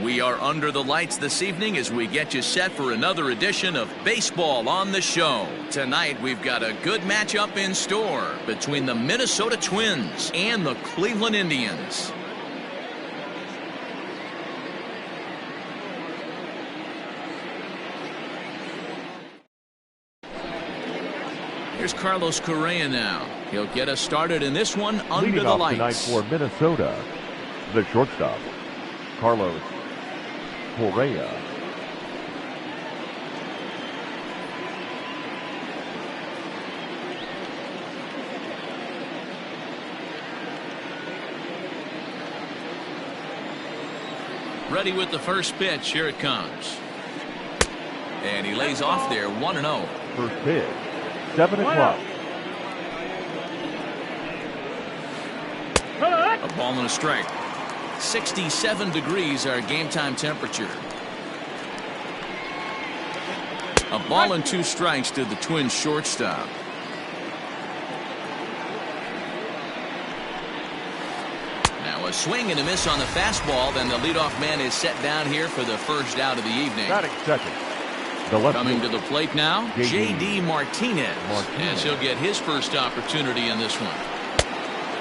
We are under the lights this evening as we get you set for another edition of Baseball on the Show. Tonight we've got a good matchup in store between the Minnesota Twins and the Cleveland Indians. Here's Carlos Correa now. He'll get us started in this one under the lights. Tonight for Minnesota, the shortstop, Carlos Correa. Ready with the first pitch. Here it comes. And he lays off there 1-0. First pitch, 7 o'clock. A ball and a strike. 67 degrees our game time temperature. A ball and 2 strikes to the Twins shortstop. Now a swing and a miss on the fastball. Then the leadoff man is set down here for the first out of the evening. Batting second. Coming to the plate now, J.D. Martinez. As he'll get his first opportunity in this one.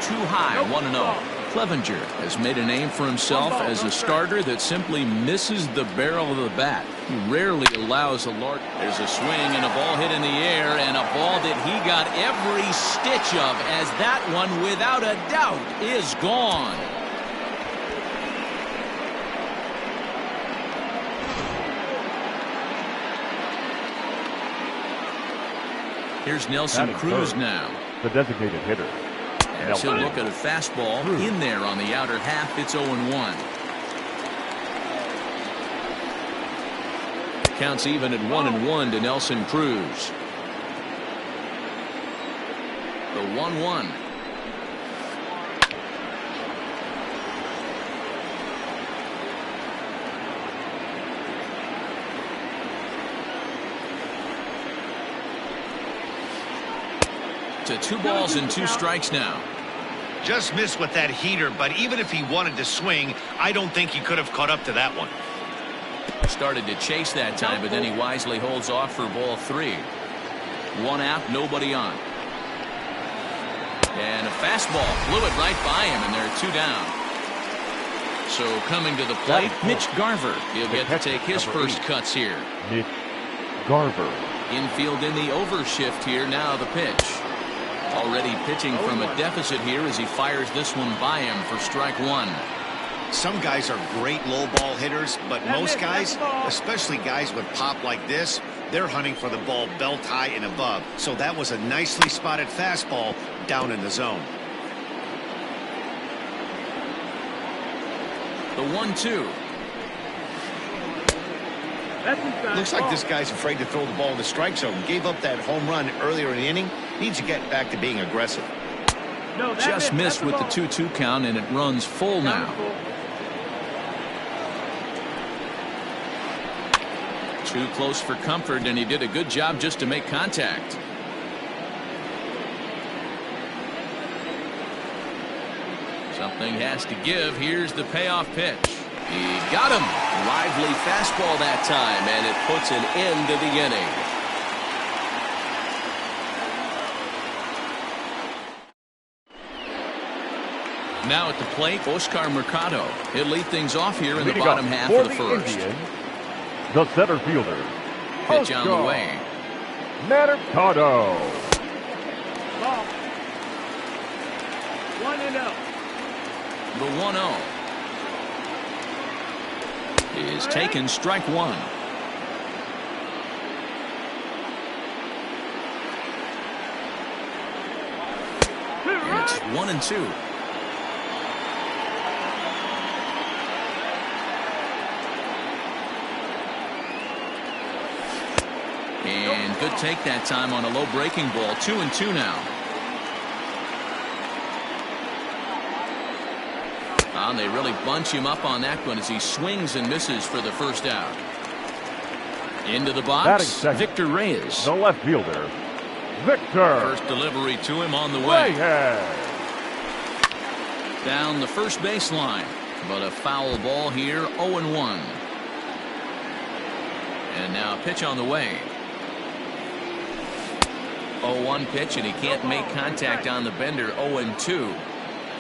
Too high, 1-0. Clevenger has made a name for himself as a starter that simply misses the barrel of the bat. He rarely allows a large. There's a swing and a ball hit in the air, and a ball that he got every stitch of, as that one, without a doubt, is gone. Here's Nelson Cruz now. The designated hitter. As he'll look at a fastball in there on the outer half. It's 0-1. Counts even at 1-1 to Nelson Cruz. The 1-1. To 2 balls and 2 strikes now. Just missed with that heater, but even if he wanted to swing, I don't think he could have caught up to that one. Started to chase that time, but then he wisely holds off for ball 3. 1 out, nobody on. And a fastball blew it right by him, and there are 2 down. So coming to the plate, Mitch Garver. He'll get to take his first cuts here. Mitch Garver. Infield in the overshift here. Now the pitch. Already pitching from a deficit here as he fires this one by him for strike 1. Some guys are great low ball hitters, but most guys, especially guys with pop like this, they're hunting for the ball belt high and above. So that was a nicely spotted fastball down in the zone. The 1-2. Looks like this guy's afraid to throw the ball in the strike zone. Gave up that home run earlier in the inning. Needs to get back to being aggressive. Just missed with the 2-2 count, and it runs full now. Too close for comfort, and he did a good job just to make contact. Something has to give. Here's the payoff pitch. He got him. Lively fastball that time, and it puts an end to the inning. Now at the plate, Oscar Mercado. He'll lead things off here in the bottom half of the first. The center fielder. Pitch on the way. Mercado. Ball. 1-0. The 1-0 is taken, strike 1. It's 1-2. And good take that time on a low breaking ball. 2-2 now. And they really bunch him up on that one as he swings and misses for the first out. Into the box, Victor Reyes. The left fielder, Victor. First delivery to him on the way. Reyes. Down the first baseline. But a foul ball here, 0-1. And now pitch on the way. 0-1 pitch, and he can't make contact on the bender. 0-2.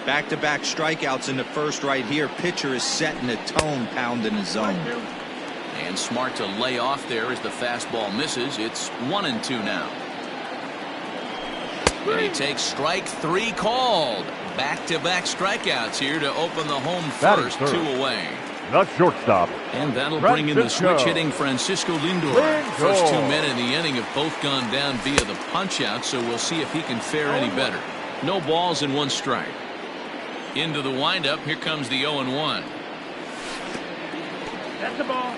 Back-to-back strikeouts in the first right here. Pitcher is setting the tone, pounding the zone. And smart to lay off there as the fastball misses. It's 1-2 now. And he takes strike 3 called. Back-to-back strikeouts here to open the home first. 2 away. The shortstop. And that'll bring in the switch hitting Francisco Lindor. First 2 men in the inning have both gone down via the punch-out, so we'll see if he can fare any better. No balls and 1 strike. Into the windup. Here comes the 0-1. That's the ball.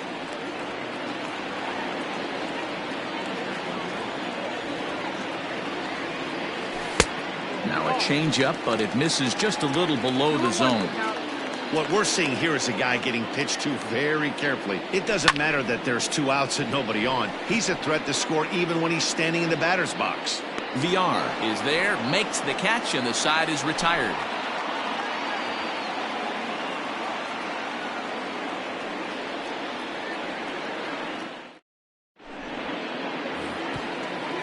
Now a changeup, but it misses just a little below the zone. What we're seeing here is a guy getting pitched to very carefully. It doesn't matter that there's 2 outs and nobody on. He's a threat to score even when he's standing in the batter's box. VR is there, makes the catch, and the side is retired.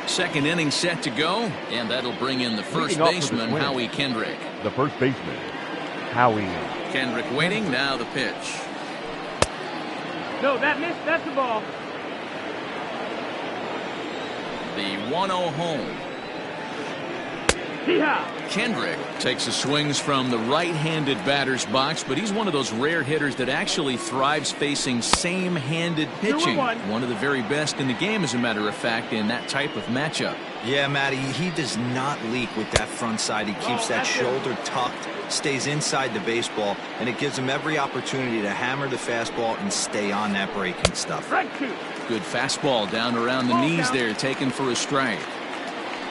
Second inning set to go, and that'll bring in the first baseman, Howie Kendrick. The first baseman, Howie. Kendrick waiting, now the pitch. No, that missed. That's the ball. The 1-0 home. Yeah. Kendrick takes the swings from the right-handed batter's box, but he's one of those rare hitters that actually thrives facing same-handed pitching. 2-1. One of the very best in the game, as a matter of fact, in that type of matchup. Yeah, Matty, he does not leak with that front side. He keeps that shoulder tucked, stays inside the baseball, and it gives him every opportunity to hammer the fastball and stay on that breaking stuff. Good fastball down around the knees there, taken for a strike.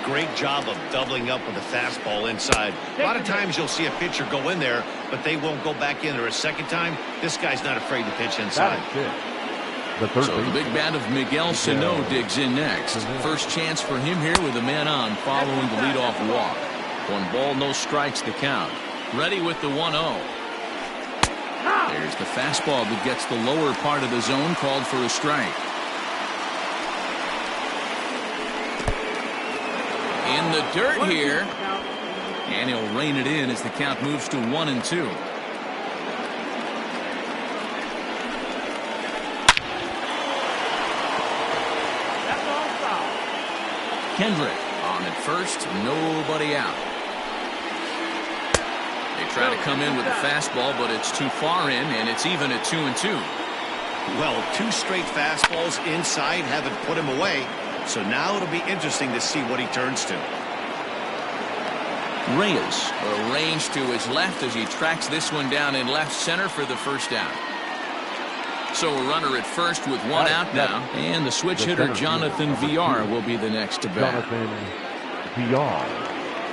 Great job of doubling up with a fastball inside. A lot of times you'll see a pitcher go in there, but they won't go back in there a second time. This guy's not afraid to pitch inside. So the big bat of Miguel Sano digs in next. First chance for him here with a man on following the leadoff walk. 1 ball, no strikes the count. Ready with the 1-0. There's the fastball that gets the lower part of the zone, called for a strike. In the dirt here, and he'll rein it in as the count moves to 1-2. Kendrick on at first, nobody out. They try to come in with the fastball, but it's too far in, and it's even at 2-2. Well, 2 straight fastballs inside haven't put him away. So now it'll be interesting to see what he turns to. Reyes arranged to his left as he tracks this one down in left center for the first down. So a runner at first with 1 out now, and the switch hitter Jonathan VR will be the next to bat. Jonathan VR.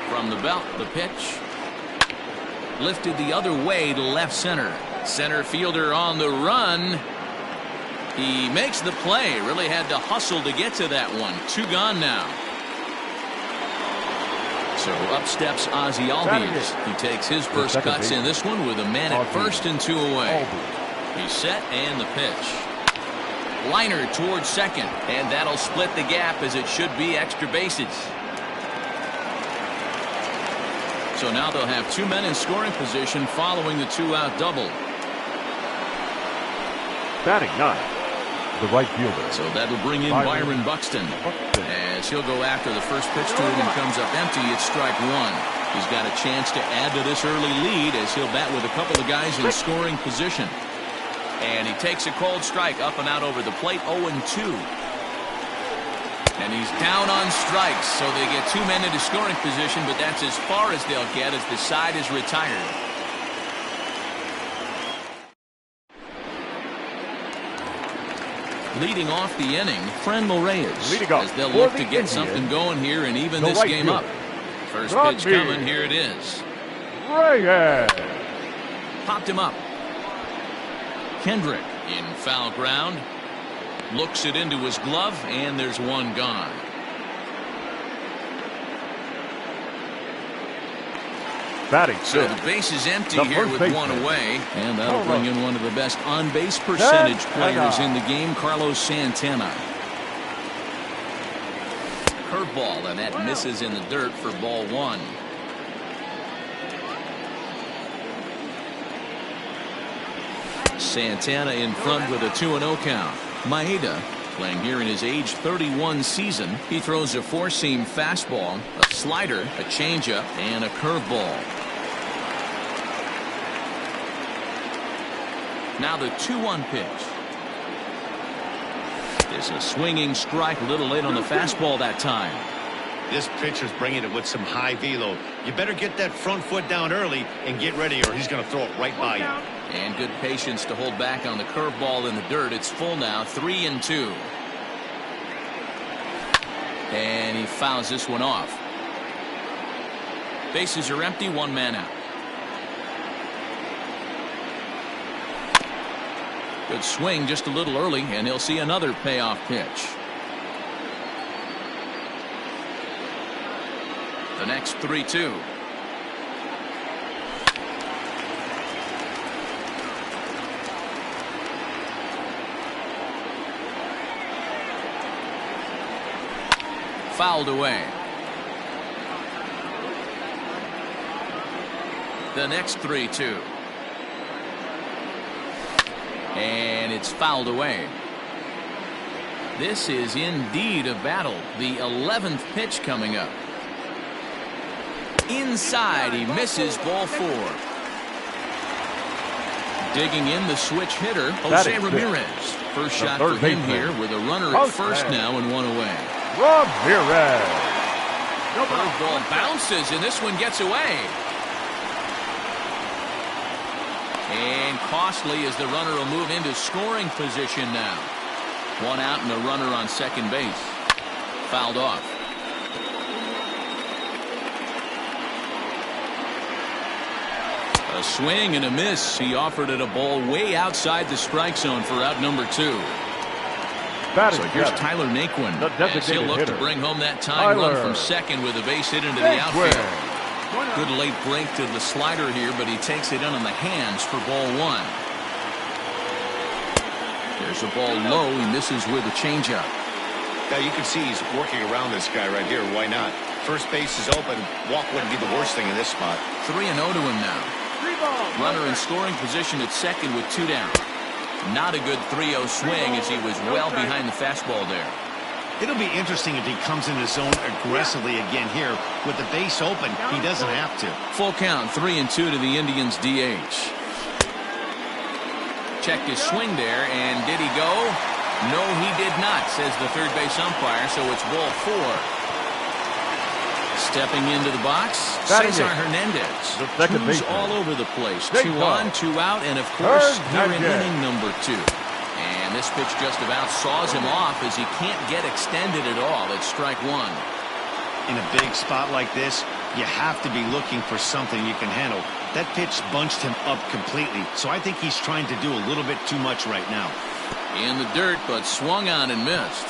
From the belt, the pitch. Lifted the other way to left center. Center fielder on the run. He makes the play. Really had to hustle to get to that one. 2 gone now. So up steps Ozzie Albies. He takes his first cuts in this one with a man at first and 2 away. He's set, and the pitch. Liner towards second, and that'll split the gap, as it should be extra bases. So now they'll have 2 men in scoring position following the 2-out double. Batting 9. The right fielder. So that'll bring in Byron Buxton. As he'll go after the first pitch to him and comes up empty. It's strike 1. He's got a chance to add to this early lead as he'll bat with a couple of guys in scoring position. And he takes a cold strike up and out over the plate. 0-2. And he's down on strikes, so they get 2 men into scoring position, but that's as far as they'll get as the side is retired. Leading off the inning, Franmil Reyes, as they'll look to get something going here and even this game up. First pitch coming, here it is. Reyes. Popped him up. Kendrick in foul ground. Looks it into his glove, and there's 1 gone. Batting So the sixth. base is empty The here first with one baseman. away. And that'll Home bring run. in one of the best on-base percentage players Santana. in the game, Carlos Santana. Curveball, and that misses in the dirt for ball one. Santana in front with a 2-0 count. Maeda playing here in his age 31 season. He throws a four-seam fastball, a slider, a changeup, and a curveball. Now the 2-1 pitch. It's a swinging strike, a little late on the fastball that time. This pitcher's bringing it with some high velo. You better get that front foot down early and get ready, or he's going to throw it right by you. And good patience to hold back on the curveball in the dirt. It's full now, 3-2. And he fouls this one off. Bases are empty, one man out. Good swing just a little early, and he'll see another payoff pitch. The next 3-2. Fouled away. The next 3-2. And it's fouled away. This is indeed a battle. The 11th pitch coming up. Inside, he misses, ball four. Digging in the switch hitter, Jose Ramirez. First shot for him here with a runner at first now and one away. Ramirez. Curveball bounces, and this one gets away. And costly as the runner will move into scoring position now. One out and a runner on second base. Fouled off. A swing and a miss. He offered it a ball way outside the strike zone for out number two. So here's Tyler Naquin as he'll look to bring home that tying run from second with a base hit into the outfield. Good late break to the slider here, but he takes it in on the hands for ball one. There's a ball low. He misses with a changeup. Now you can see he's working around this guy right here. Why not? First base is open. Walk wouldn't be the worst thing in this spot. 3-0 to him now. Runner in scoring position at second with two down. Not a good 3-0 swing as he was well behind the fastball there. It'll be interesting if he comes in the zone aggressively again here. With the base open, he doesn't have to. Full count, 3-2 to the Indians DH. Checked his swing there, and did he go? No, he did not, says the third base umpire, so it's ball four. Stepping into the box, Cesar Hernandez. Twos all over the place. 2 on, 2 out, and of course, here in inning number 2. And this pitch just about saws him off as he can't get extended at all. It's strike one. In a big spot like this, you have to be looking for something you can handle. That pitch bunched him up completely, so I think he's trying to do a little bit too much right now. In the dirt, but swung on and missed.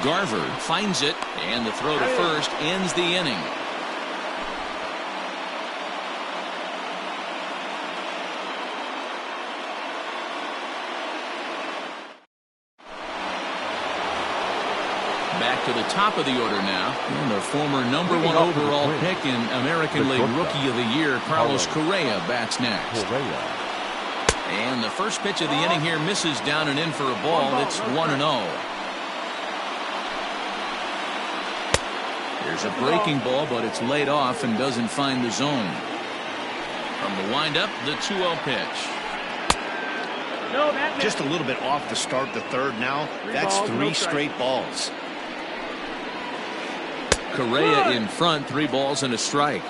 Garver finds it, and the throw to first ends the inning. Back to the top of the order now, and the former number 1 overall pick in American League Rookie of the Year, Carlos Correa, bats next. And the first pitch of the inning here misses down and in for a ball. It's 1-0. Here's a breaking ball, but it's laid off and doesn't find the zone. From the windup, the 2-0 pitch. Just a little bit off to start the third now. That's 3 straight balls. Correa in front, 3 balls and a strike.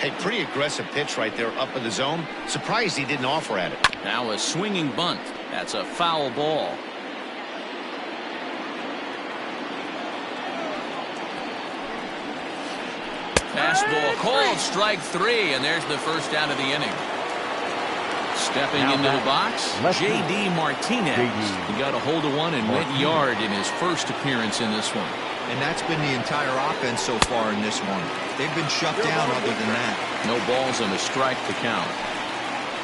Hey, pretty aggressive pitch right there up in the zone. Surprised he didn't offer at it. Now a swinging bunt. That's a foul ball. Fastball called, strike 3, and there's the first out of the inning. Stepping into the box, J.D. Martinez. He got a hold of one and went yard in his first appearance in this one. And that's been the entire offense so far in this one. They've been shut down other than that. No balls and a strike to count.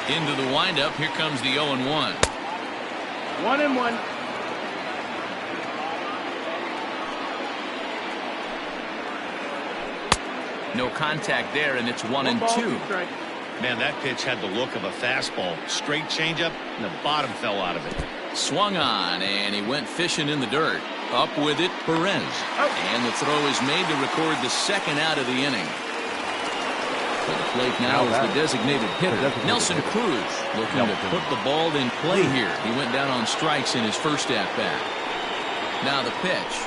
Into the windup. Here comes the 0-1. 1-1. No contact there, and it's 1-2. Man, that pitch had the look of a fastball. Straight changeup, and the bottom fell out of it. Swung on, and he went fishing in the dirt. Up with it, Perez. And the throw is made to record the second out of the inning. For the plate now is the designated hitter, Nelson Cruz, looking to put the ball in play here. He went down on strikes in his first at-bat. Now the pitch.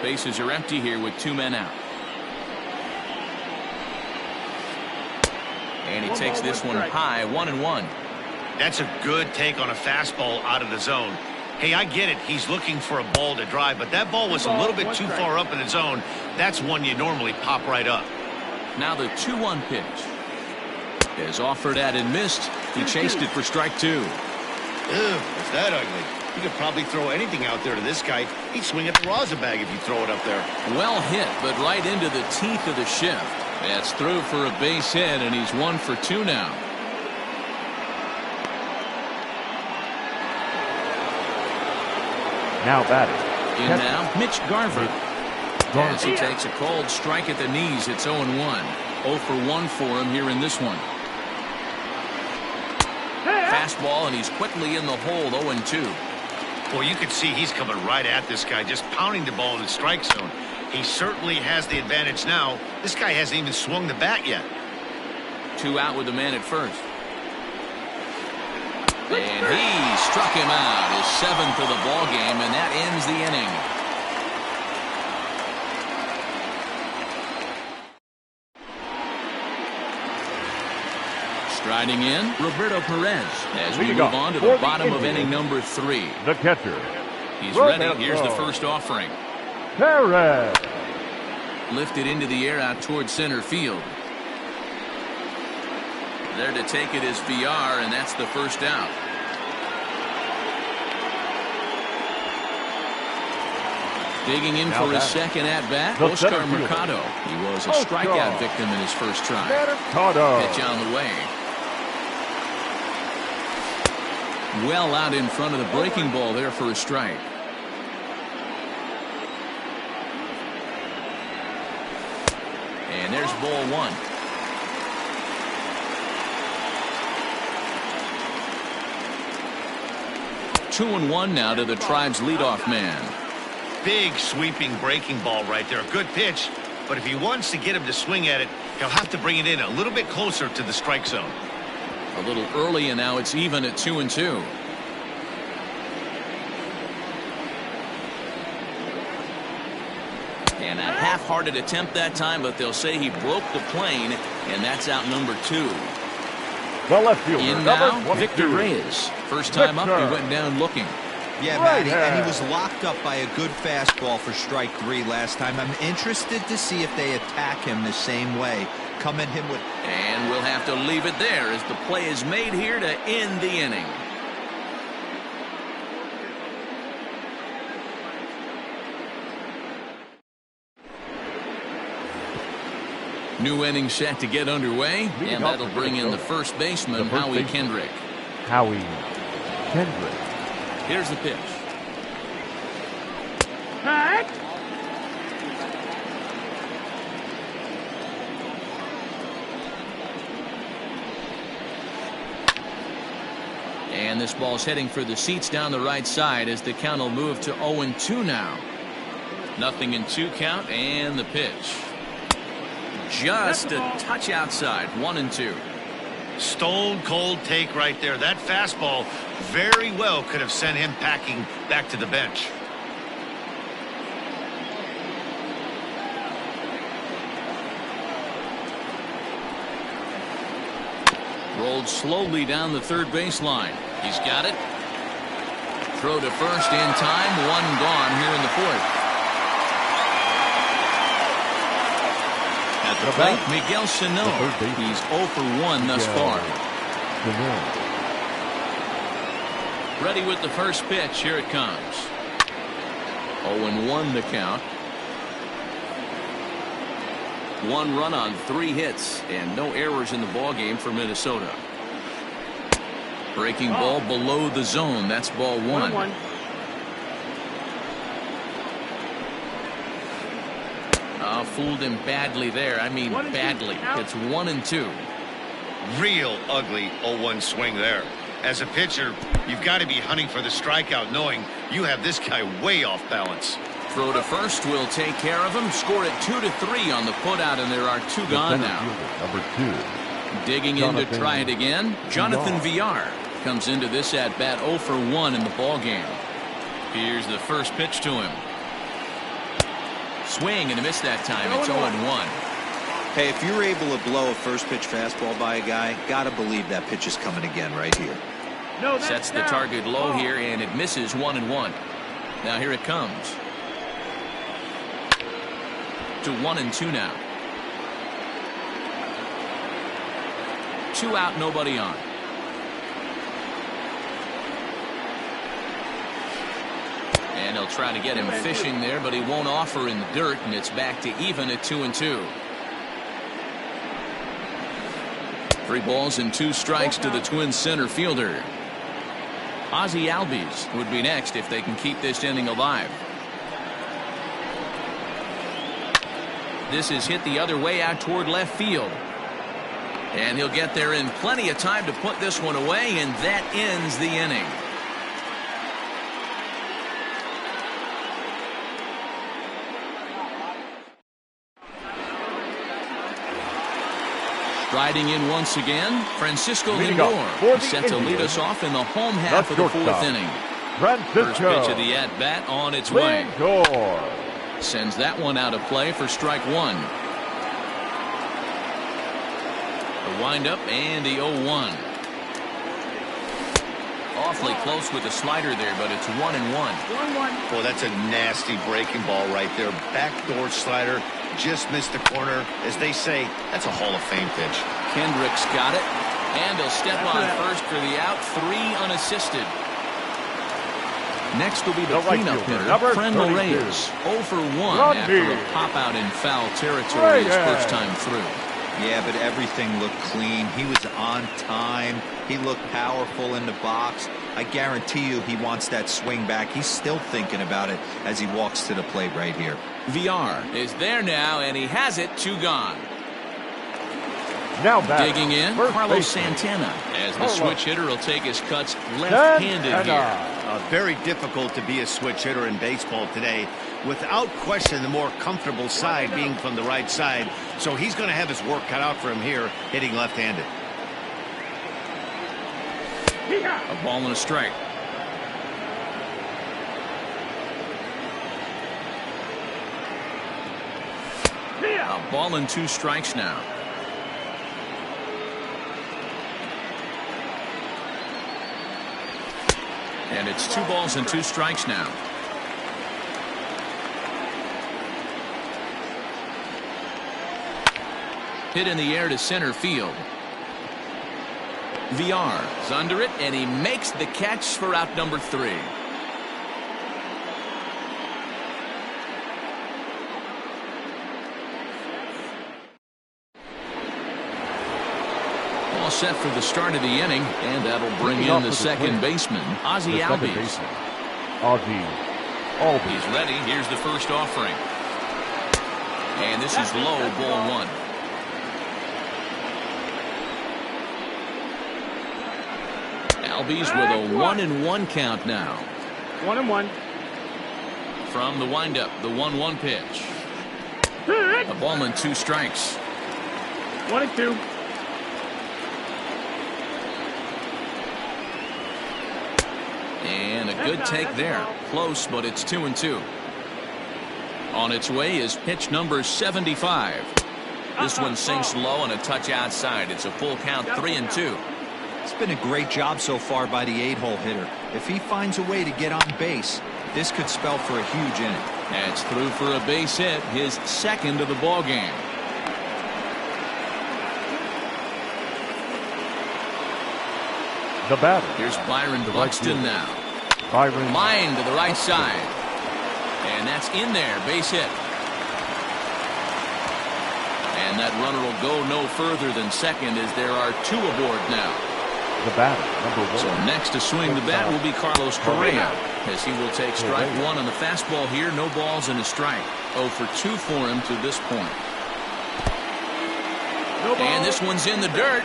Bases are empty here with 2 men out. And he takes this one high, 1-1. That's a good take on a fastball out of the zone. Hey, I get it. He's looking for a ball to drive, but that ball was a little bit too far up in the zone. That's one you normally pop right up. Now the 2-1 pitch. Is offered at and missed. He chased it for strike 2. Ew, it's that ugly. You could probably throw anything out there to this guy. He'd swing at the rosin bag if you throw it up there. Well hit, but right into the teeth of the shift. That's through for a base hit, and he's 1 for 2 now. Now batting. In now, Mitch Garver. As he takes a cold strike at the knees, it's 0-1. 0 for 1 for him here in this one. Fastball, and he's quickly in the hole, 0-2. Boy, you can see he's coming right at this guy, just pounding the ball in the strike zone. He certainly has the advantage now. This guy hasn't even swung the bat yet. 2 out with the man at first. And he struck him out, his 7th of the ball game, and that ends the inning. Striding in, Roberto Perez, as we move on to the bottom of inning number 3. The catcher. He's ready. Here's the first offering. Perez. Lifted into the air out towards center field. There to take it is VR, and that's the first out. Digging in for his second at-bat, Oscar Mercado. He was a strikeout victim in his first try. Pitch on the way. Well out in front of the breaking ball there for a strike. And there's ball 1. Two and 1 now to the Tribe's leadoff man. Big sweeping breaking ball right there. Good pitch, but if he wants to get him to swing at it, he'll have to bring it in a little bit closer to the strike zone. A little early, and now it's even at 2-2. And a half-hearted attempt that time, but they'll say he broke the plane, and that's out number 2. The left fielder. In now, Victor Reyes. First time up, he went down looking. Yeah, Matty, and he was locked up by a good fastball for strike 3 last time. I'm interested to see if they attack him the same way. Come at him with... And we'll have to leave it there as the play is made here to end the inning. New inning set to get underway, and that'll bring in the first baseman, Howie Kendrick. Howie Kendrick. Here's the pitch. And this ball's heading for the seats down the right side as the count will move to 0-2 now. 0-2 count, and the pitch. Just a touch outside, 1-2. Stone cold take right there. That fastball very well could have sent him packing back to the bench. Rolled slowly down the third baseline. He's got it. Throw to first in time. 1 gone here in the 4th. At the plate, Miguel Sano. He's 0 for 1 thus far. Ready with the first pitch. Here it comes. 0-1 the count. 1 run on 3 hits and no errors in the ball game for Minnesota. Breaking ball below the zone. That's ball 1. Fooled him badly there. I mean badly. It's 1-2. Real ugly 0-1 swing there. As a pitcher, you've got to be hunting for the strikeout, knowing you have this guy way off balance. Throw to first will take care of him. Score it 2-3 on the putout, and there are 2 gone now. Number 2. Digging in to try it again. Jonathan Villar comes into this at bat 0 for 1 in the ball game. Here's the first pitch to him. Swing and a miss that time. It's 0-1. Hey, if you're able to blow a first pitch fastball by a guy, gotta believe that pitch is coming again right here. Sets the target low here, and it misses 1-1. Now here it comes. To 1-2 now. 2 out, nobody on. And he'll try to get him fishing there, but he won't offer in the dirt, and it's back to even at 2-2. 3 balls and 2 strikes to the Twins center fielder. Ozzie Albies would be next if they can keep this inning alive. This is hit the other way out toward left field. And he'll get there in plenty of time to put this one away, and that ends the inning. Riding in once again, Francisco Lindor set to lead us off in the home half of the 4th inning. First pitch of the at-bat on its way. Sends that one out of play for strike 1. The windup and the 0-1. Awfully close with the slider there, but it's 1-1. Boy, that's a nasty breaking ball right there. Backdoor slider. Just missed the corner. As they say, that's a Hall of Fame pitch. Kendrick's got it, and he'll step on first for the out. 3 unassisted. Next will be the cleanup hitter, Fernando Reyes. 0 for 1 after a pop out in foul territory his first time through. Yeah, but everything looked clean. He was on time. He looked powerful in the box. I guarantee you he wants that swing back. He's still thinking about it as he walks to the plate right here. VR is there now, and he has it. 2 gone. Now digging in, Carlos Santana, as the switch hitter will take his cuts left-handed here. Very difficult to be a switch hitter in baseball today. Without question, the more comfortable side being from the right side. So he's going to have his work cut out for him here, hitting left-handed. A ball and a strike. A ball and 2 strikes now. And it's 2 balls and 2 strikes now. Hit in the air to center field. VR is under it, and he makes the catch for out number 3. All set for the start of the inning, and that'll bring in the second baseman, Ozzie Albies. He's ready. Here's the first offering. And this is low, ball 1. Albies with a 1-1 count now. 1-1. From the windup, the 1-1 pitch. A ball and 2 strikes. 1-2. And a good take there. Close, but it's 2-2. On its way is pitch number 75. This one sinks low and a touch outside. It's a full count, 3-2. It's been a great job so far by the 8-hole hitter. If he finds a way to get on base, this could spell for a huge inning. That's through for a base hit, his second of the ball game. The batter. Here's Byron Buxton now. Byron. Line to the right side. And that's in there. Base hit. And that runner will go no further than second as there are 2 aboard now. The batter, number 1. So next to swing the bat will be Carlos Correa, as he will take strike 1 on the fastball here. No balls and a strike. 0 for 2 for him to this point. And this one's in the dirt.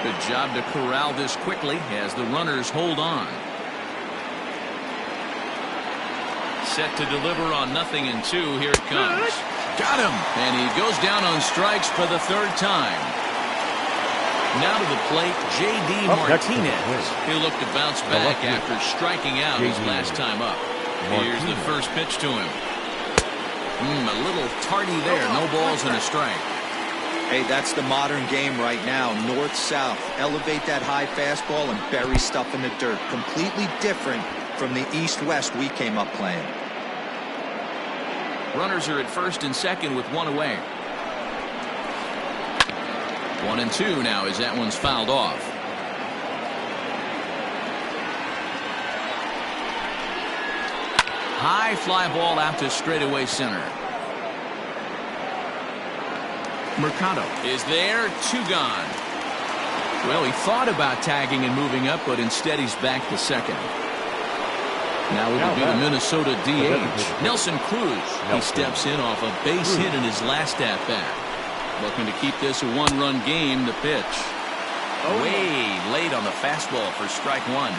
Good job to corral this quickly as the runners hold on. Set to deliver on 0-2. Here it comes. Got him. And he goes down on strikes for the 3rd time. Now to the plate, J.D. Martinez. He'll look to bounce back after striking out his last time up. Here's the first pitch to him. A little tardy there. No balls and a strike. Hey, that's the modern game right now. North-south. Elevate that high fastball and bury stuff in the dirt. Completely different from the east-west we came up playing. Runners are at first and second with 1 away. 1-2 now as that one's fouled off. High fly ball out to straightaway center. Mercado is there. 2 gone. Well, he thought about tagging and moving up, but instead he's back to second. Now it will be the Minnesota DH, Nelson Cruz. He steps in off a base hit in his last at-bat. Looking to keep this a 1-run game. The pitch. Way late on the fastball for strike 1.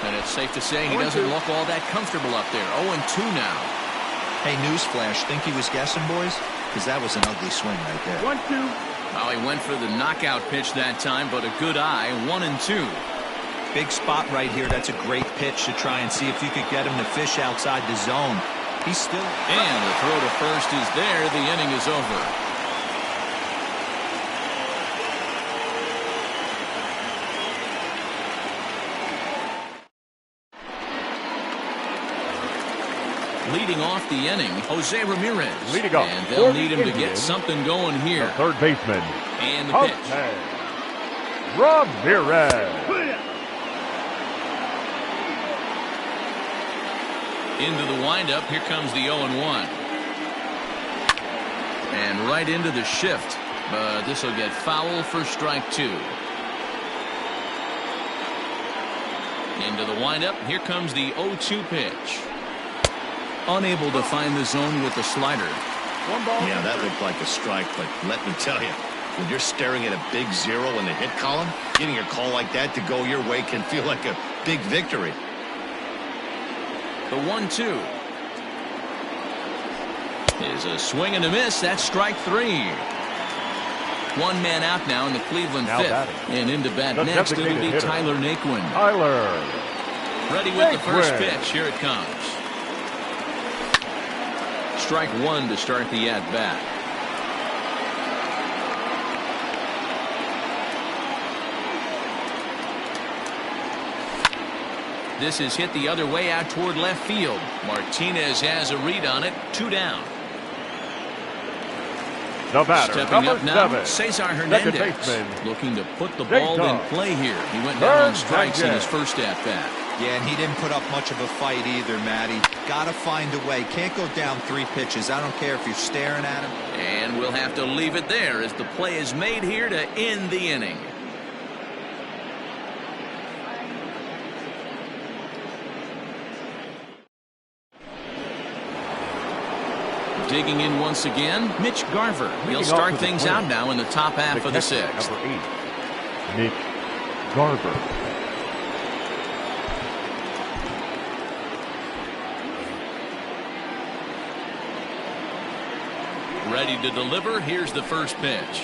And it's safe to say he doesn't look all that comfortable up there. 0-2 now. Hey, newsflash, think he was guessing, boys? Because that was an ugly swing right there. 1-2. Well, he went for the knockout pitch that time, but a good eye. 1-2. Big spot right here. That's a great pitch to try and see if you could get him to fish outside the zone. He's still. And the throw to first is there. The inning is over. Leading off the inning, Jose Ramirez. Leading off. And they'll need him to get something going here. The third baseman. And the pitch. Jose Ramirez. Into the windup. Here comes the 0-1. And right into the shift. But this will get foul for strike 2. Into the windup. Here comes the 0-2 pitch. Unable to find the zone with the slider. Yeah, that looked like a strike, but let me tell you, when you're staring at a big 0 in the hit column, getting a call like that to go your way can feel like a big victory. The 1-2 is a swing and a miss. That's strike 3. 1 man out now in the Cleveland Now 5th. batting. And into bat The next, it'll designated be hitter. Tyler Naquin. Tyler. Ready with the first Naquin. pitch. Here it comes. Strike 1 to start the at-bat. This is hit the other way out toward left field. Martinez has a read on it. 2 down. The batter, Stepping number up now, 7. Cesar Second Hernandez. baseman. Looking to put the ball in Dog. play here. He went down on Third strikes in Sanchez. his first at-bat. Yeah, and he didn't put up much of a fight either, Matty. Gotta find a way. Can't go down 3 pitches. I don't care if you're staring at him. And we'll have to leave it there as the play is made here to end the inning. Digging in once again, Mitch Garver. He'll Leading start off to the things plate. out now in the top half of the catcher, 6th. Number 8. Mitch Garver. Ready to deliver. Here's the first pitch.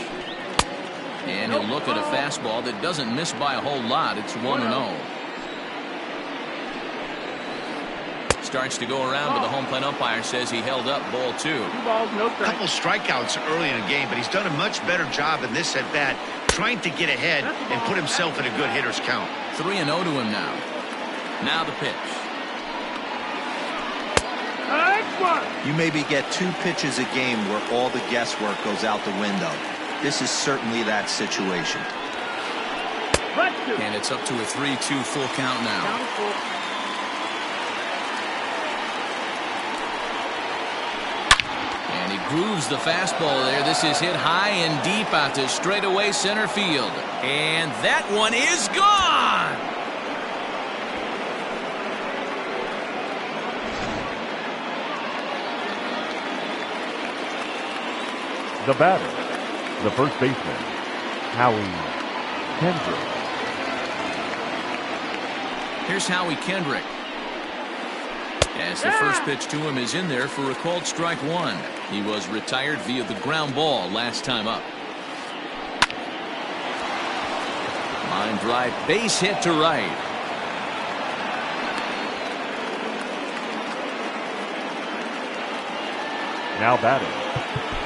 And he'll look at a fastball that doesn't miss by a whole lot. It's 1-0. Starts to go around, but the home plate umpire says he held up. Ball 2. 2 balls, no strikes. Couple strikeouts early in the game, but he's done a much better job in this at-bat trying to get ahead and put himself in a good hitter's count. 3-0 to him now. Now the pitch. Strike 1. You maybe get 2 pitches a game where all the guesswork goes out the window. This is certainly that situation. And it's up to a 3-2 full count now. And he grooves the fastball there. This is hit high and deep out to straightaway center field. And that one is gone. The batter, the first baseman, Howie Kendrick. Here's Howie Kendrick. As the first pitch to him is in there for a called strike one. He was retired via the ground ball last time up. Line drive, base hit to right. Now batting,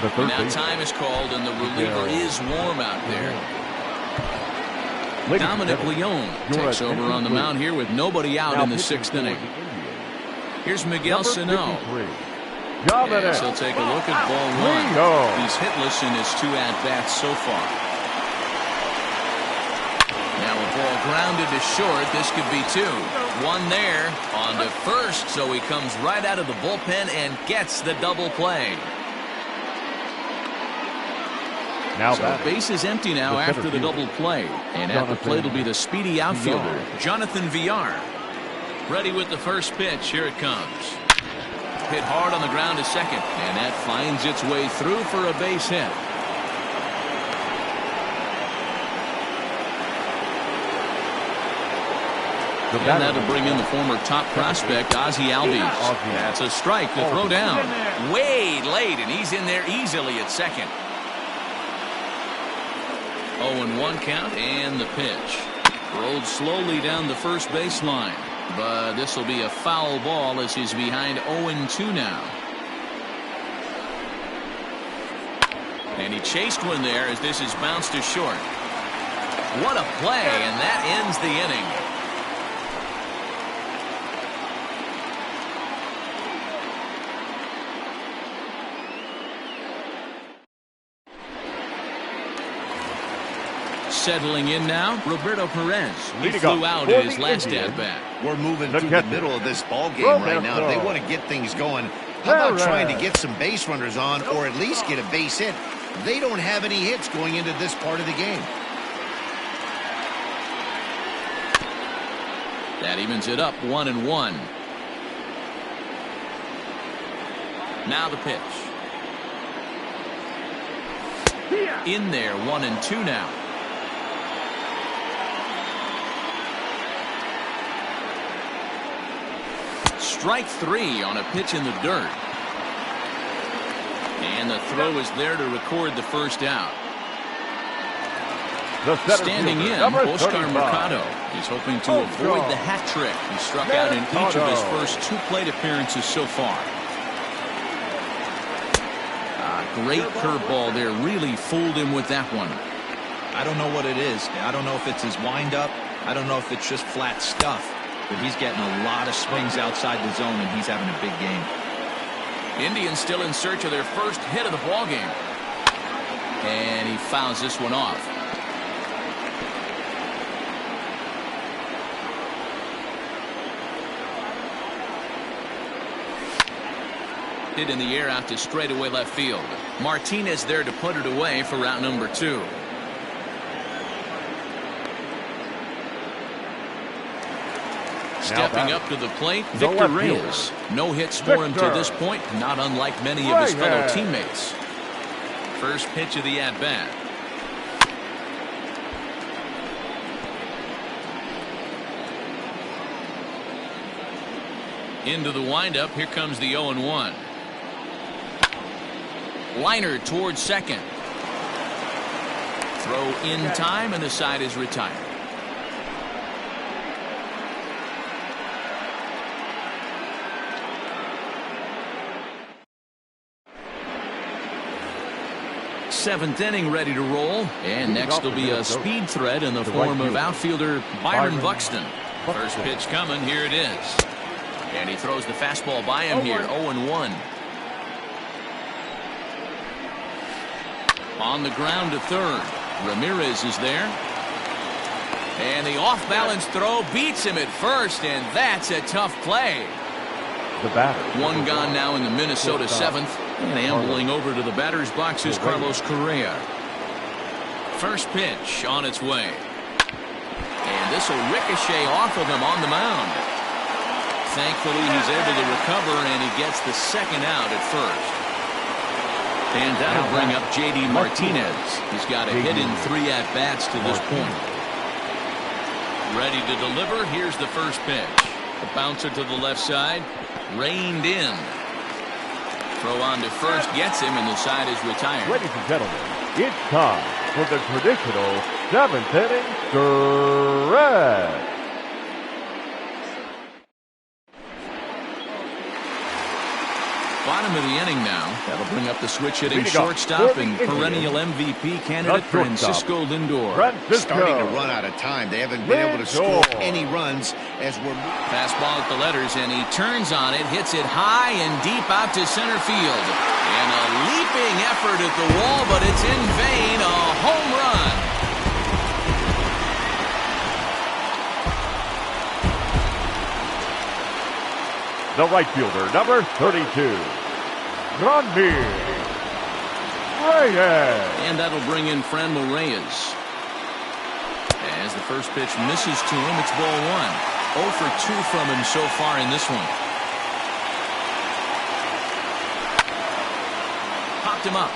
the third Now baseman. time is called and the reliever is warm out there. Ladies and Dominic gentlemen, Leone your takes over attention, on the please. mound here with nobody out Now in the pitching sixth for inning. the Indians, Here's Miguel number Sano. 53, Yes, Dominic he'll take a look at ball one. Leone. He's hitless in his 2 at-bats so far. Now a ball grounded to short. This could be 2. One there on to first, so he comes right out of the bullpen and gets the double play. Now So batting, base is empty now the after center the fielder, double play. And at the plate will be the speedy outfielder, Jonathan Villar. Ready with the first pitch. Here it comes. Hit hard on the ground to second, and that finds its way through for a base hit. the And batter, that'll bring in the former top prospect, Ozzie Albies. That's a strike to throw down. Way late, and he's in there easily at second. 0-1 count, and the pitch. Rolled slowly down the first baseline. But this will be a foul ball as he's behind 0-2 now. And he chased one there as this is bounced to short. What a play, and that ends the inning. Settling in now, Roberto Perez. He Leading flew up out for in his the last Indians. at-bat. We're moving The through the catcher, middle of this ball game Roberto. right now. They want to get things going. How about trying to get some base runners on or at least get a base hit? They don't have any hits going into this part of the game. That evens it up 1-1. Now the pitch. In there 1-2 now. Strike 3 on a pitch in the dirt. And the throw is there to record the first out. the center Standing fielder, in, number Oscar 35. Mercado. He's hoping to avoid the hat trick. He struck out in each of his Mercado. first 2 plate appearances so far. Great curveball there. Really fooled him with that one. I don't know what it is. I don't know if it's his windup. I don't know if it's just flat stuff. But he's getting a lot of swings outside the zone, and he's having a big game. Indians still in search of their first hit of the ball game. And he fouls this one off. Hit in the air out to straightaway left field. Martinez there to put it away for route number 2. Stepping up to the plate, the Victor left fielder. Reyes. No hits for him to Victor. this point, not unlike many of his fellow Reyes. teammates. First pitch of the at-bat. Into the windup. Here comes the 0-1. Liner towards second. Throw in time, and the side is retired. Seventh inning ready to roll. And next will be a speed threat in the form of outfielder Byron Buxton. First pitch coming. Here it is. And he throws the fastball by him here. 0-1. On the ground to third. Ramirez is there. And the off-balance throw beats him at first, and that's a tough play. The batter. One gone now in the Minnesota seventh. And ambling over to the batter's box is Carlos Correa. First pitch on its way. And this will ricochet off of him on the mound. Thankfully, he's able to recover, and he gets the second out at first. And that'll bring up J.D. Martinez. He's got a hit in 3 at-bats to this point. Ready to deliver. Here's the first pitch. The bouncer to the left side. Reined in. Throw on to first. Gets him, and the side is retired. Ladies and gentlemen, it's time for the traditional 7th inning stretch. Bottom of the inning now. That'll bring up the switch-hitting shortstop and perennial MVP candidate Francisco Lindor. Starting to run out of time. They haven't been able to score any runs as we're... Fastball at the letters, and he turns on it, hits it high and deep out to center field. And a leaping effort at the wall, but it's in vain. A home run. The right fielder, number 32, Reyes. And that'll bring in Franmil Reyes. As the first pitch misses to him, it's ball 1. 0 for 2 from him so far in this one. Popped him up.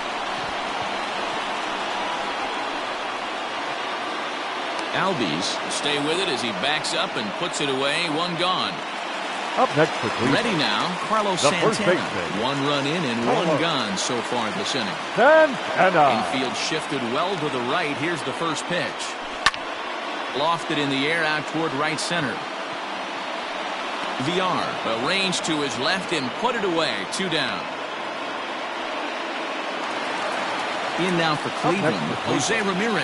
Albies will stay with it as he backs up and puts it away. 1 gone. Up next for Cleveland. Ready now, Carlos Santana. 1 run in and 1 gone so far this inning. Santana. Infield shifted well to the right. Here's the first pitch. Lofted in the air out toward right center. VR arranged to his left and put it away. 2 down. In now for Cleveland, Jose Ramirez.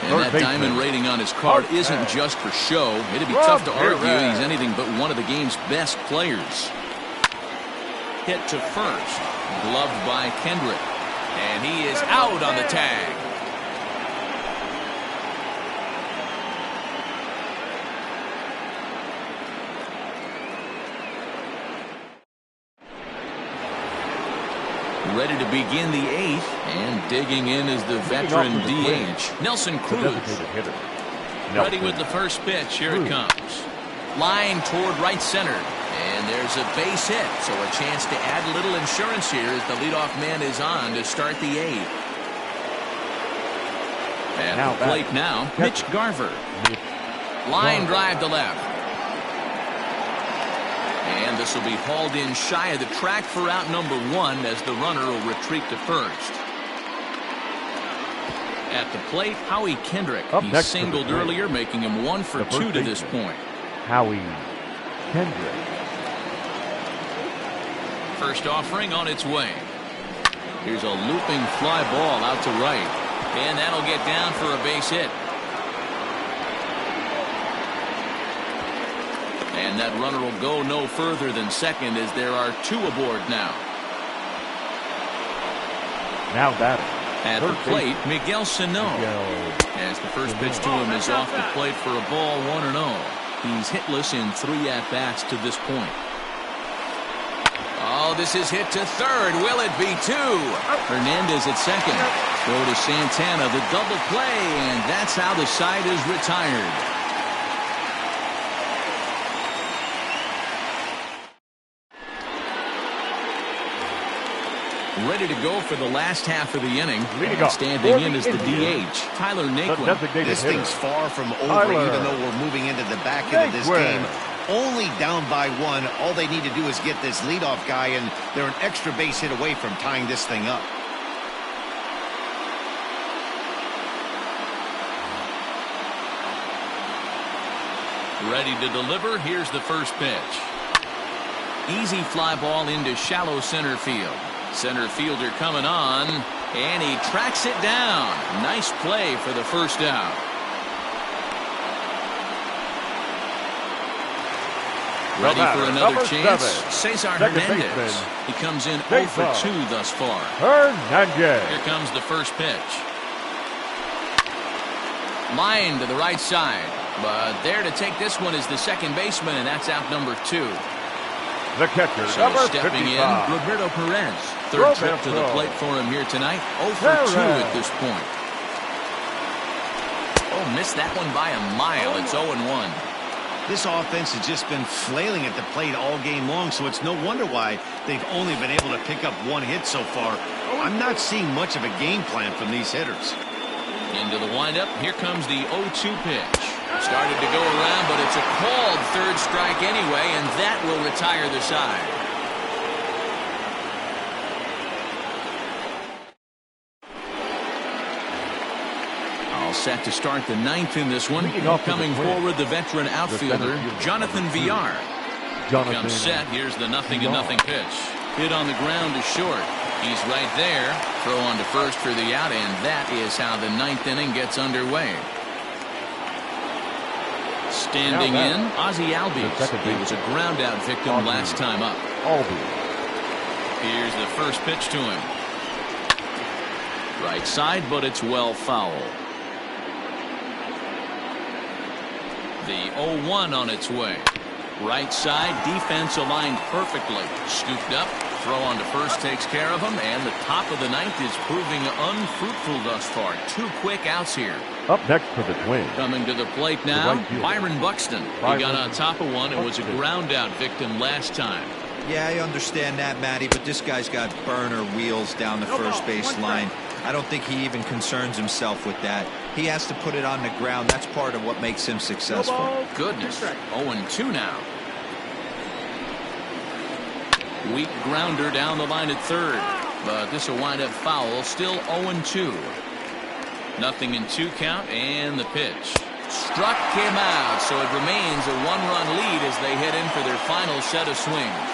And that diamond rating on his card isn't just for show. It'd be tough to argue he's anything but one of the game's best players. Hit to first. Gloved by Kendrick. And he is out on the tag. Ready to begin the 8th, and digging in is the veteran DH, Nelson Cruz. Ready with the first pitch. Here it comes. Line toward right center, and there's a base hit, so a chance to add a little insurance here as the leadoff man is on to start the 8th. At the plate now, Mitch Garver. Line drive to left. And this will be hauled in shy of the track for out number 1 as the runner will retreat to first. At the plate, Howie Kendrick. He singled earlier, making him 1 for 2 to this point. Howie Kendrick. First offering on its way. Here's a looping fly ball out to right. And that'll get down for a base hit. And that runner will go no further than second as there are 2 aboard now. Now batting. At the plate, Miguel Sano. As the first pitch to him is off the plate for a ball 1-0. He's hitless in 3 at-bats to this point. Oh, this is hit to third. Will it be 2? Hernandez at second. Throw to Santana, the double play, and that's how the side is retired. Ready to go for the last half of the inning. Standing in is the DH, Tyler Naquin. This thing's far from over, even though we're moving into the back end of this game. Only down by 1. All they need to do is get this leadoff guy, and they're an extra base hit away from tying this thing up. Ready to deliver. Here's the first pitch. Easy fly ball into shallow center field. Center fielder coming on, and he tracks it down. Nice play for the first out. Ready for another number chance? 7. Cesar Second Hernandez. baseman, He comes in 0 for 2 thus far. Hernandez. Here comes the first pitch. Line to the right side. But there to take this one is the second baseman, and that's out number 2. The catcher, So number stepping 55. in, Roberto Perez. Third trip to the plate for him here tonight. 0 for 2 at this point. Oh, missed that one by a mile. It's 0-1. This offense has just been flailing at the plate all game long, so it's no wonder why they've only been able to pick up 1 hit so far. I'm not seeing much of a game plan from these hitters. Into the windup. Here comes the 0-2 pitch. Started to go around, but it's a called third strike anyway, and that will retire the side. All set to start the 9th in this one. Coming forward, the veteran outfielder, Jonathan Villar. Comes set. Here's the 0-0 pitch. Hit on the ground to short. He's right there. Throw on to first for the out, and that is how the 9th inning gets underway. Standing in, Ozzie Albies. He was a ground-out victim last time up. Here's the first pitch to him. Right side, but it's well foul. The 0-1 on its way. Right side, defense aligned perfectly. Scooped up, throw on to first takes care of him, and the top of the 9th is proving unfruitful thus far. 2 quick outs here. Up next for the Twins. Coming to the plate now, Byron Buxton. He got on top of one and was a ground-out victim last time. Yeah, I understand that, Matty, but this guy's got burner wheels down the first base line. I don't think he even concerns himself with that. He has to put it on the ground. That's part of what makes him successful. Goodness. 0-2 now. Weak grounder down the line at third. But this will wind up foul. Still 0-2. 0-2 count, and the pitch. Struck him out, so it remains a 1-run lead as they head in for their final set of swings.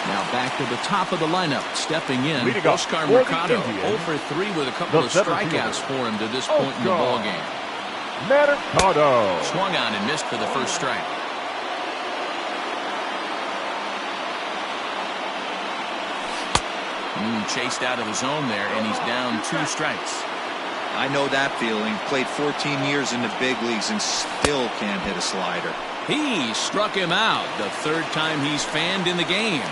Now back to the top of the lineup. Stepping in, Oscar Mercado, 0 for 3 with a couple of strikeouts for him to this point in the ballgame. Mercado. Swung on and missed for the first strike. Chased out of the zone there, and he's down 2 strikes. I know that feeling. Played 14 years in the big leagues and still can't hit a slider. He struck him out the 3rd time he's fanned in the game.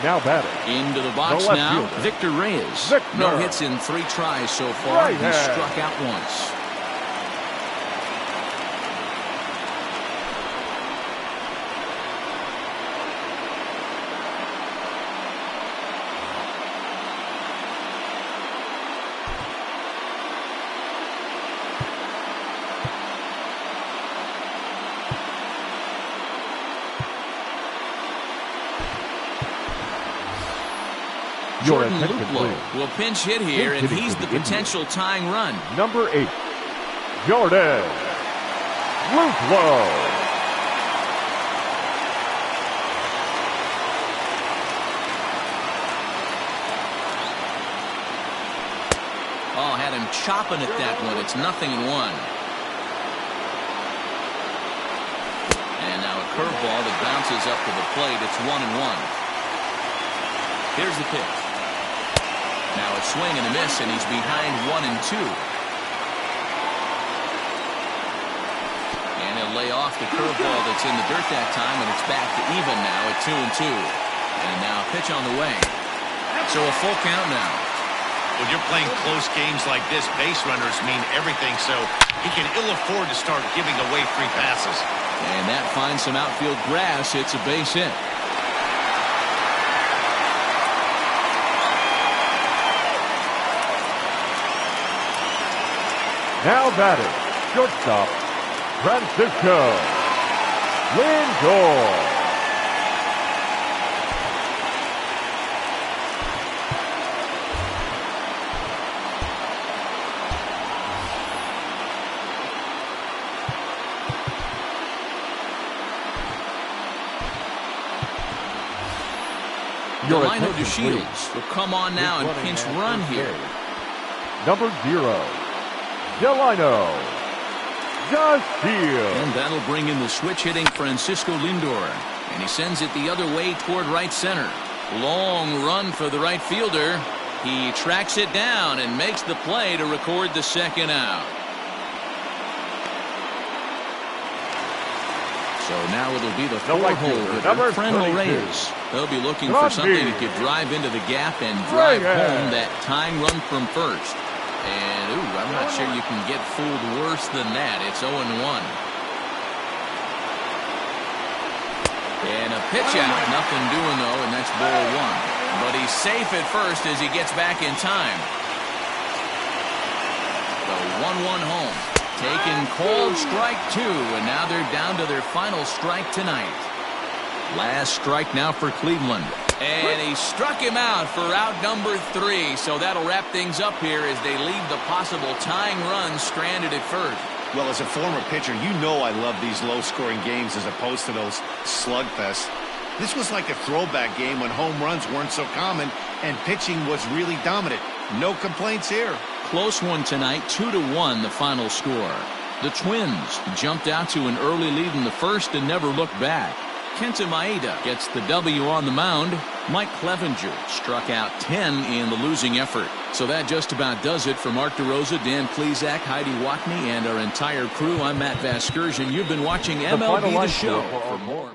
Now batting. Into the box now, Victor Reyes. No hits in 3 tries so far. He struck out once. Jordan Luplow will pinch hit here, and he's the potential tying run. Number 8, Jordan Luplow. Oh, had him chopping at that one. It's 0-1. And now a curveball that bounces up to the plate. It's 1-1. Here's the pitch. Now a swing and a miss, and he's behind 1-2. And he'll lay off the curveball that's in the dirt that time, and it's back to even now at 2-2. And now a pitch on the way. So a full count now. When you're playing close games like this, base runners mean everything, so he can ill afford to start giving away free passes. And that finds some outfield grass. It's a base hit. Now batting, shortstop, Francisco Lindor. Delino DeShields will come on now and pinch run here. Number 0, Delino. Steal. And that'll bring in the switch hitting Francisco Lindor. And he sends it the other way toward right center. Long run for the right fielder. He tracks it down and makes the play to record the second out. So now it'll be the four-hole hitter, Franmil Reyes. They'll be looking for something that could drive into the gap and drive home that tying run from first. And, ooh, I'm not sure you can get fooled worse than that. It's 0-1. And a pitch out. Nothing doing, though, and that's ball one. But he's safe at first as he gets back in time. The 1-1 home. Taken called strike two, and now they're down to their final strike tonight. Last strike now for Cleveland. And he struck him out for out number 3. So that'll wrap things up here as they leave the possible tying run stranded at first. Well, as a former pitcher, you know I love these low-scoring games as opposed to those slugfests. This was like a throwback game when home runs weren't so common and pitching was really dominant. No complaints here. Close one tonight, 2-1 the final score. The Twins jumped out to an early lead in the first and never looked back. Kenta Maeda gets the W on the mound. Mike Clevenger struck out 10 in the losing effort. So that just about does it for Mark DeRosa, Dan Plesac, Heidi Watney, and our entire crew. I'm Matt Vasgersian. You've been watching MLB The Show. For more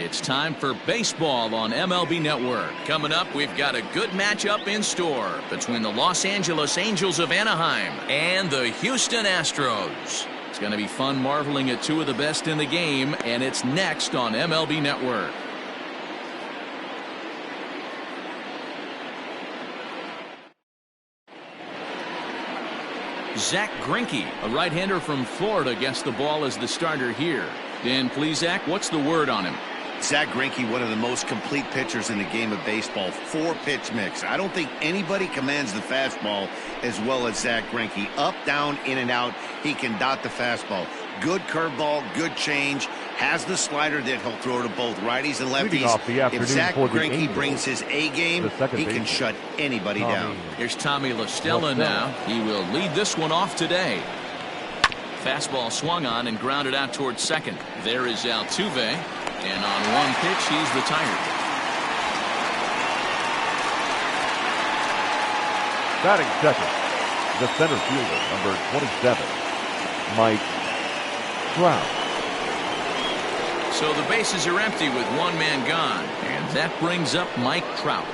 It's time for baseball on MLB Network. Coming up, we've got a good matchup in store between the Los Angeles Angels of Anaheim and the Houston Astros. It's going to be fun marveling at two of the best in the game, and it's next on MLB Network. Zach Greinke, a right-hander from Florida, gets the ball as the starter here. Dan, please, Zach, what's the word on him? Zach Greinke, one of the most complete pitchers in the game of baseball. 4-pitch mix. I don't think anybody commands the fastball as well as Zach Greinke. Up, down, in and out. He can dot the fastball. Good curveball, good change. Has the slider that he'll throw to both righties and lefties. If Zach Greinke brings his A game, he can shut anybody down. Here's Tommy La Stella now. He will lead this one off today. Fastball swung on and grounded out towards second. There is Altuve. And on one pitch, he's retired. Batting second, the center fielder, number 27, Mike Trout. So the bases are empty with one man gone. And that brings up Mike Trout.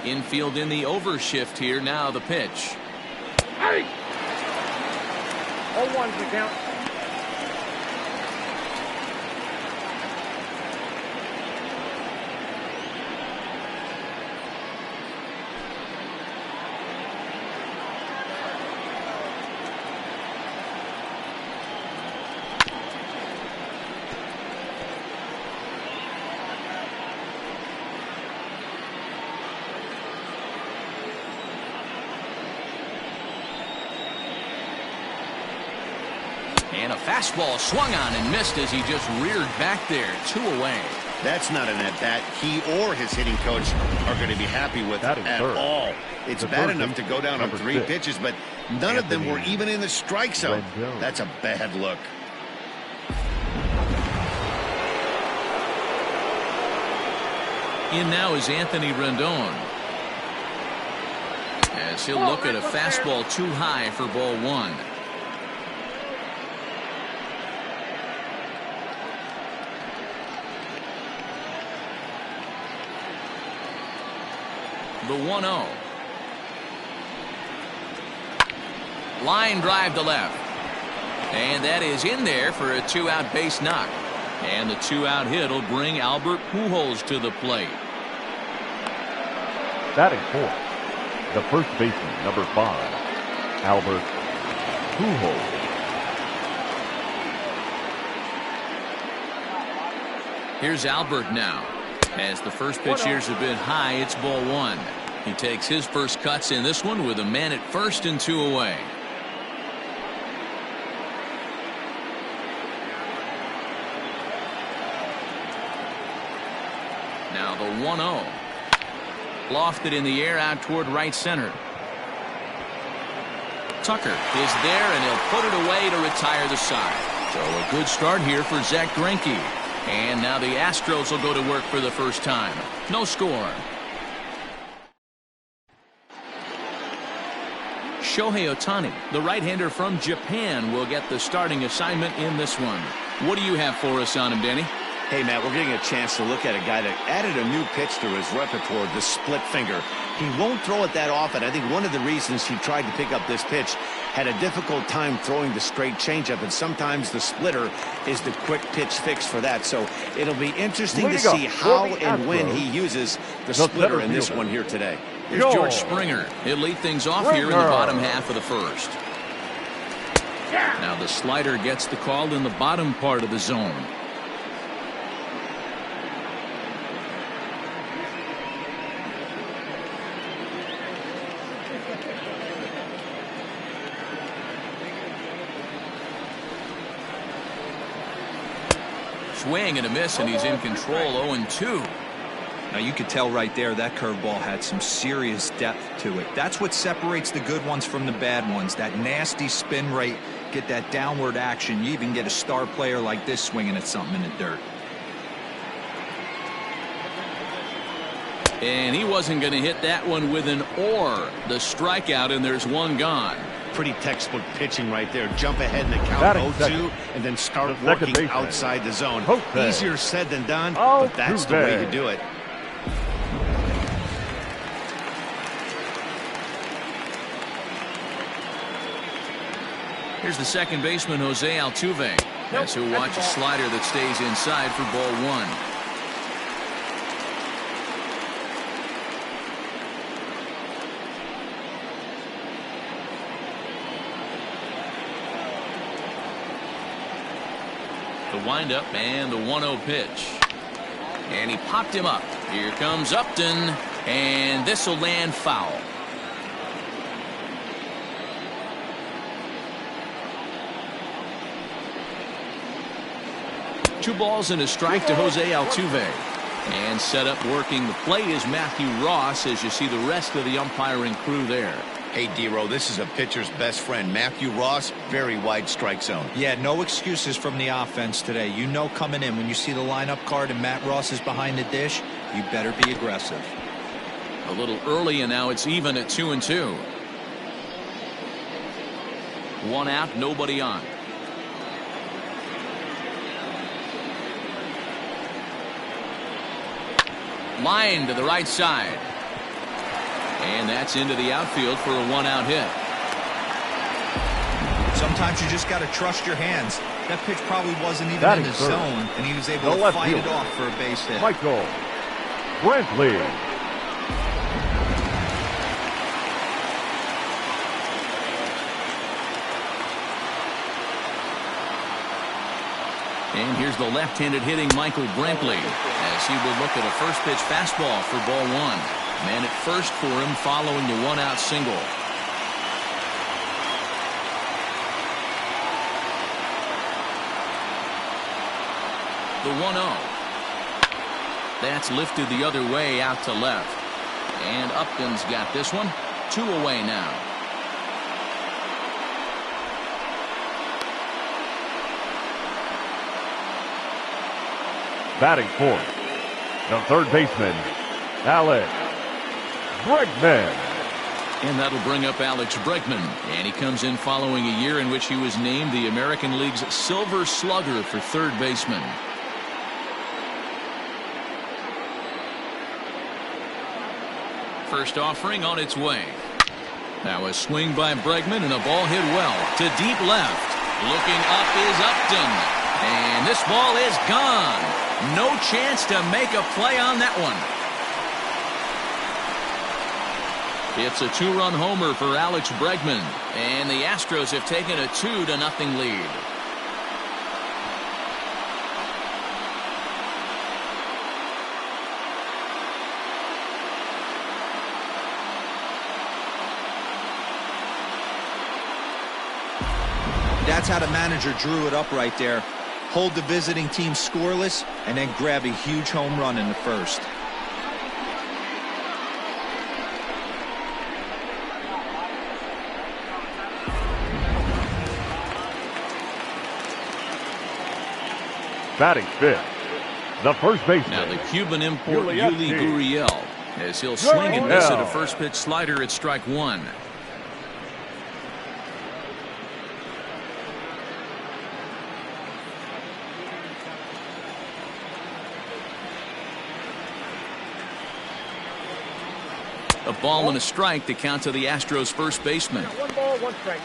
Infield in the overshift here. Now the pitch. Hey! 0-1's the count. And a fastball swung on and missed as he just reared back there. 2 away. That's not an at-bat he or his hitting coach are going to be happy with at all. It's bad enough to go down on 3 pitches, but none of them were even in the strike zone. That's a bad look. In now is Anthony Rendon. As he'll look at a fastball too high for ball 1. The 1-0. Line drive to left. And that is in there for a 2-out base knock. And the 2-out hit will bring Albert Pujols to the plate. Batting fourth, the first baseman, number 5, Albert Pujols. Here's Albert now. As the first pitch here's a bit high, it's ball 1. He takes his first cuts in this one with a man at first and 2 away. Now the 1-0. Lofted in the air out toward right center. Tucker is there, and he'll put it away to retire the side. So a good start here for Zach Greinke. And now the Astros will go to work for the first time. No score. Shohei Ohtani, the right-hander from Japan, will get the starting assignment in this one. What do you have for us on him, Danny? Hey, Matt, we're getting a chance to look at a guy that added a new pitch to his repertoire, the split finger. He won't throw it that often. I think one of the reasons he tried to pick up this pitch had a difficult time throwing the straight changeup, and sometimes the splitter is the quick pitch fix for that. So it'll be interesting to see how and when he uses the splitter in this one here today. Here's George Springer. He'll lead things off here in the bottom half of the first. Now the slider gets the call in the bottom part of the zone. Swing and a miss, and he's in control. 0-2. Now you could tell right there that curveball had some serious depth to it. That's what separates the good ones from the bad ones. That nasty spin rate, get that downward action. You even get a star player like this swinging at something in the dirt. And he wasn't going to hit that one with an or. The strikeout, and there's one gone. Pretty textbook pitching right there. Jump ahead in the count 0-2 and then start working outside the zone. Easier said than done, but that's the way to do it. Here's the second baseman, Jose Altuve, as he'll watch a slider that stays inside for ball one. The windup and the 1-0 pitch. And he popped him up. Here comes Upton, and this will land foul. Two balls and a strike to Jose Altuve. And set up working the plate is Matthew Ross, as you see the rest of the umpiring crew there. Hey, D-Row, this is a pitcher's best friend. Matthew Ross, very wide strike zone. Yeah, no excuses from the offense today. You know coming in when you see the lineup card and Matt Ross is behind the dish, you better be aggressive. A little early, and now it's even at 2-2. One out, nobody on. Line to the right side. And that's into the outfield for a one-out hit. Sometimes you just got to trust your hands. That pitch probably wasn't even in his zone, and he was able to fight it off for a base hit. Michael Brantley. And here's the left-handed hitting Michael Brantley, as he will look at a first pitch fastball for ball one. Man at first for him following the one-out single. The 1-0. That's lifted the other way out to left. And Upton's got this one. 2 away now. Batting fourth, the third baseman, Alex Bregman. And that'll bring up Alex Bregman. And he comes in following a year in which he was named the American League's Silver Slugger for third baseman. First offering on its way. Now a swing by Bregman and a ball hit well to deep left. Looking up is Upton. And this ball is gone. No chance to make a play on that one. It's a 2-run homer for Alex Bregman. And the Astros have taken a 2-0 lead. That's how the manager drew it up right there. Hold the visiting team scoreless and then grab a huge home run in the first. Batting fifth, the first baseman. Now the Cuban import Yuli Gurriel, as he'll swing and miss at a first pitch slider at strike one. A ball and a strike to count to the Astros first baseman. 1 ball, 1 strike.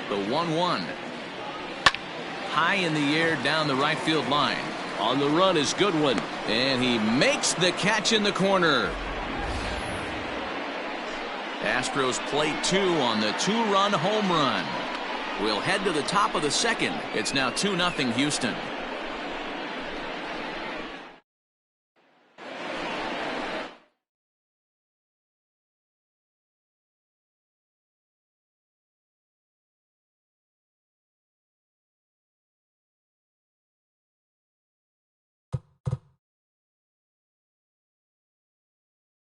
The 1-1. High in the air down the right field line. On the run is Goodwin. And he makes the catch in the corner. Astros play 2 on the 2-run home run. We'll head to the top of the second. It's now 2-0 Houston.